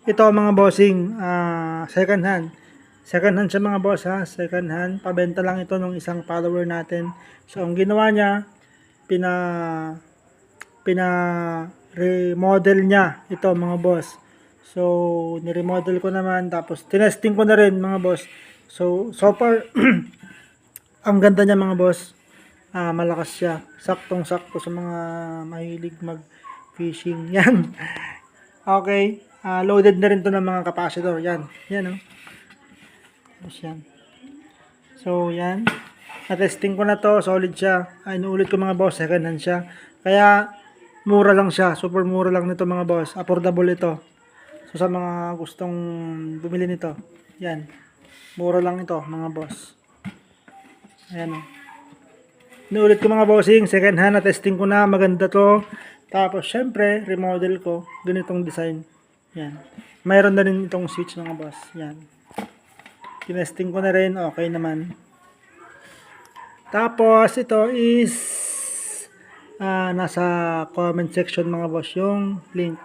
Ito mga bossing, second hand. Second hand siya mga boss ha, second hand. Pabenta lang ito ng isang follower natin. So ang ginawa niya, pina remodel niya ito mga boss. So ni-remodel ko naman, tapos tinesting ko na rin mga boss. So far ang ganda niya mga boss. Malakas siya. Saktong-sakto sa mga mahilig mag-fishing. Yan. Okay. Loaded na rin to ng mga capacitor. Yan. Yan oh. Yan. So yan. Na-testing ko na to. Solid siya. Inuulit ko mga boss. Second hand siya. Kaya mura lang siya. Super mura lang nito mga boss. Affordable ito. So sa mga gustong bumili nito. Yan. Mura lang ito mga boss. Ayan o. Inuulit ko mga bossing, second hand na testing ko na, maganda to. Tapos syempre, remodel ko, ganitong design. Yan. Mayroon na rin itong switch mga boss. Yan. Tinesting ko na rin, okay naman. Tapos ito is nasa comment section mga boss yung link.